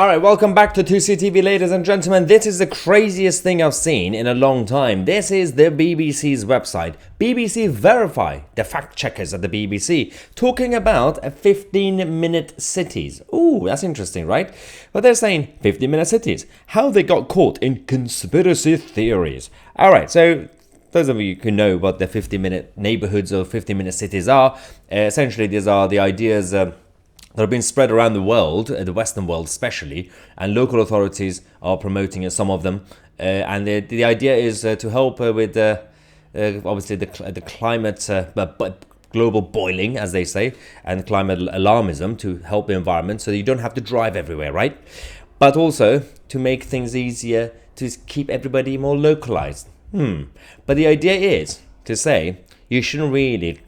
Alright, welcome back to Tousi TV, ladies and gentlemen. This is the craziest thing I've seen in a long time. This is the BBC's website. BBC Verify, the fact checkers at the BBC, talking about 15-minute cities. Ooh, that's interesting, right? But they're saying 15-minute cities. How they got caught in conspiracy theories. Alright, so those of you who know what the 15-minute neighborhoods or 15-minute cities are, essentially these are the ideas that have been spread around the world, the Western world especially, and local authorities are promoting some of them. And the idea is to help with obviously the climate, global boiling, as they say, and climate alarmism, to help the environment so that you don't have to drive everywhere, right? But also to make things easier to keep everybody more localized. But the idea is to say you shouldn't really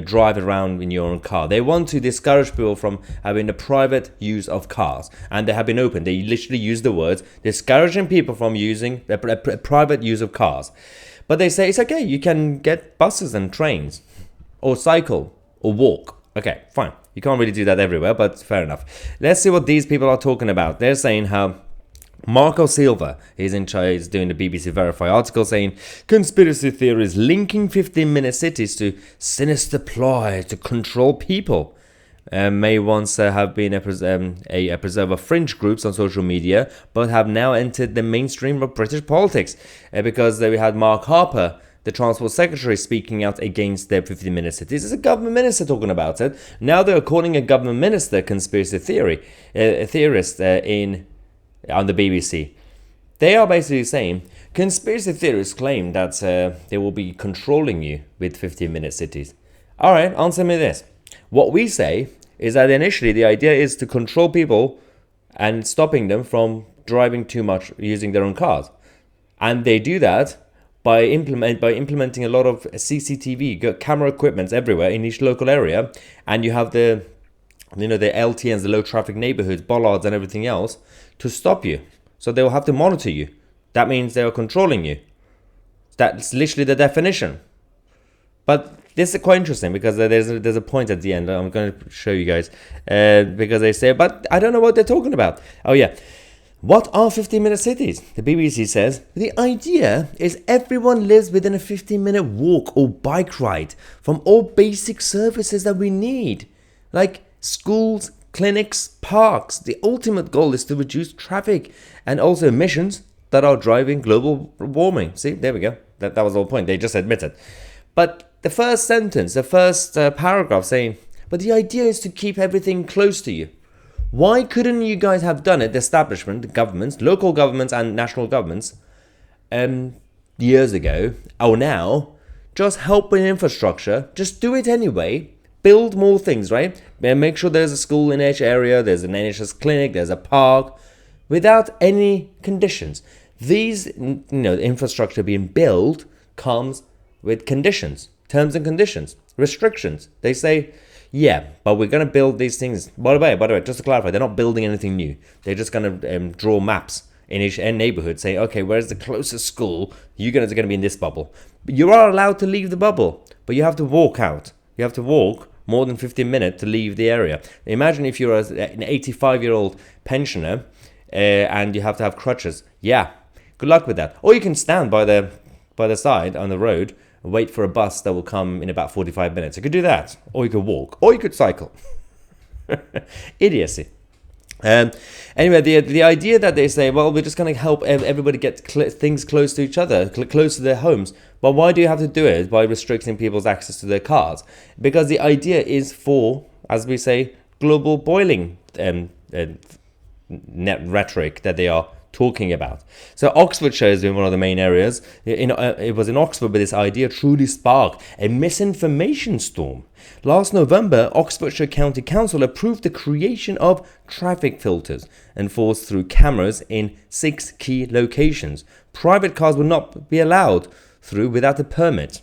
drive around in your own car. They want to discourage people from having the private use of cars. And they have been open. They literally use the words discouraging people from using the private use of cars. But they say it's okay. You can get buses and trains or cycle or walk. Okay, fine. You can't really do that everywhere, but fair enough. Let's see what these people are talking about. They're saying how Marco Silva is in charge, doing the BBC Verify article, saying conspiracy theories linking 15-minute cities to sinister ploy to control people. May once have been a preserver of fringe groups on social media, but have now entered the mainstream of British politics because we had Mark Harper, the Transport Secretary, speaking out against their 15-minute cities. It's a government minister talking about it. Now they're calling a government minister conspiracy theorist on the BBC. They are basically saying conspiracy theorists claim that they will be controlling you with 15-minute cities. Alright, answer me this. What we say is that initially the idea is to control people and stopping them from driving too much using their own cars. And they do that by implementing a lot of CCTV camera equipment everywhere in each local area, and you have the LTNs, the low traffic neighborhoods, bollards and everything else to stop you. So they will have to monitor you. That means they are controlling you. That's literally the definition. But this is quite interesting because there's a point at the end. I'm going to show you guys because they say, but I don't know what they're talking about. Oh yeah. What are 15-minute cities? The BBC says, the idea is everyone lives within a 15-minute walk or bike ride from all basic services that we need, like schools, clinics, parks. The ultimate goal is to reduce traffic and also emissions that are driving global warming. See, there we go. That was the whole point. They just admit it. But the first sentence, the first paragraph saying, but the idea is to keep everything close to you. Why couldn't you guys have done it, the establishment, the governments, local governments and national governments, years ago or now, just help with infrastructure, just do it anyway. Build more things, right? Make sure there's a school in each area, there's an NHS clinic, there's a park, without any conditions. These, infrastructure being built comes with conditions, terms and conditions, restrictions. They say, yeah, but we're going to build these things. By the way, just to clarify, they're not building anything new. They're just going to draw maps in each neighborhood, say, okay, where's the closest school? You're going to be in this bubble. But you are allowed to leave the bubble, but you have to walk out. You have to walk more than 15 minutes to leave the area. Imagine if you're an 85-year-old pensioner and you have to have crutches. Yeah, good luck with that. Or you can stand by the side on the road and wait for a bus that will come in about 45 minutes. You could do that. Or you could walk. Or you could cycle. Idiocy. Anyway, the idea that they say, well, we're just going to help everybody get things close to each other, close to their homes. But why do you have to do it by restricting people's access to their cars? Because the idea is for, as we say, global boiling net rhetoric that they are talking about. So Oxfordshire has been one of the main areas. It was in Oxford where this idea truly sparked a misinformation storm. Last November, Oxfordshire County Council approved the creation of traffic filters enforced through cameras in 6 key locations. Private cars would not be allowed through without a permit,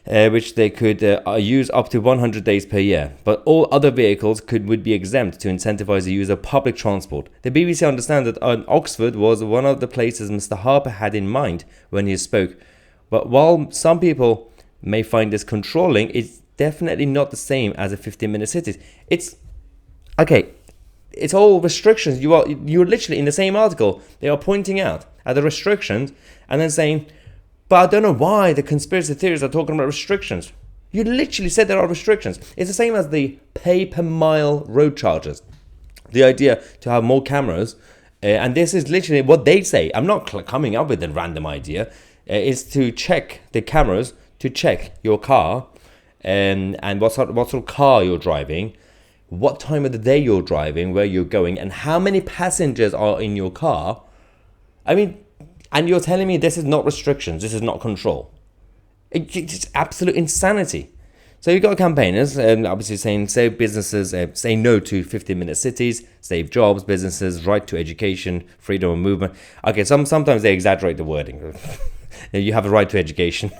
which they could use up to 100 days per year. But all other vehicles would be exempt to incentivize the use of public transport. The BBC understands that Oxford was one of the places Mr. Harper had in mind when he spoke. But while some people may find this controlling, it's definitely not the same as a 15-minute city. It's okay. it's all restrictions. You're literally in the same article. They are pointing out at the restrictions and then saying, but I don't know why the conspiracy theories are talking about restrictions. You literally said there are restrictions. It's the same as the pay per mile road charges. The idea to have more cameras, and this is literally what they say. I'm not coming up with a random idea. Is to check the cameras to check your car and what sort of car you're driving, what time of the day you're driving, where you're going, and how many passengers are in your car. I mean, and you're telling me this is not restrictions, this is not control. It's absolute insanity. So you've got campaigners obviously saying save businesses, say no to 15-minute cities, save jobs, businesses, right to education, freedom of movement. Okay, sometimes they exaggerate the wording. You have a right to education.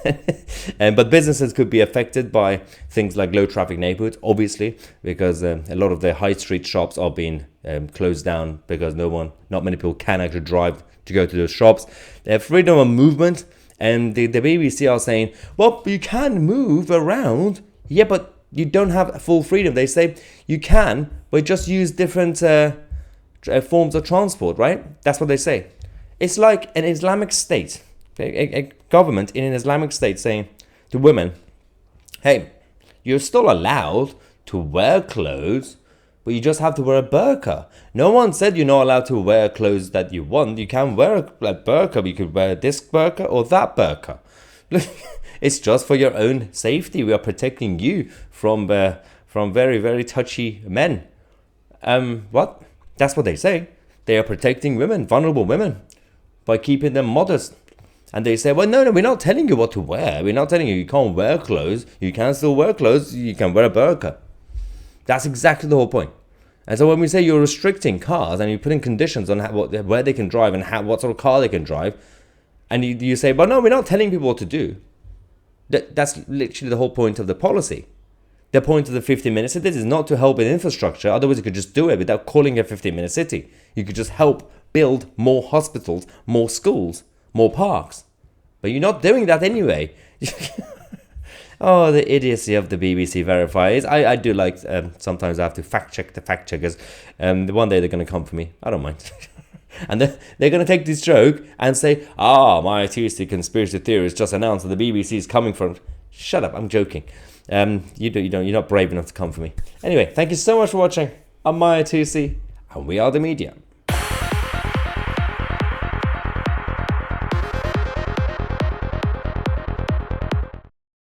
But businesses could be affected by things like low traffic neighborhoods, obviously, because a lot of the high street shops are being closed down because not many people can actually drive to go to those shops. Freedom of movement, and the BBC are saying, well, you can move around. Yeah, but you don't have full freedom. They say you can, but just use different forms of transport, right? That's what they say. It's like an Islamic state, a government in an Islamic state saying to women, hey, you're still allowed to wear clothes, but you just have to wear a burqa. No one said you're not allowed to wear clothes that you want. You can wear a burqa, but you could wear this burqa or that burqa. It's just for your own safety. We are protecting you from very, very touchy men. What? That's what they say. They are protecting women, vulnerable women, by keeping them modest. And they say, well, no, we're not telling you what to wear. We're not telling you can't wear clothes. You can still wear clothes. You can wear a burqa. That's exactly the whole point. And so when we say you're restricting cars and you're putting conditions on where they can drive and what sort of car they can drive, and you say, well, no, we're not telling people what to do. That's literally the whole point of the policy. The point of the 15-minute city is not to help with infrastructure. Otherwise, you could just do it without calling it a 15-minute city. You could just help build more hospitals, more schools, more parks. But you're not doing that anyway. Oh, the idiocy of the BBC verifiers. I do like, sometimes I have to fact check the fact checkers. One day they're going to come for me. I don't mind. And they're going to take this joke and say, my Tousi conspiracy theory is just announced that the BBC is coming from. Shut up, I'm joking. You're not brave enough to come for me. Anyway, thank you so much for watching. I'm Maya Tousi, and we are the media.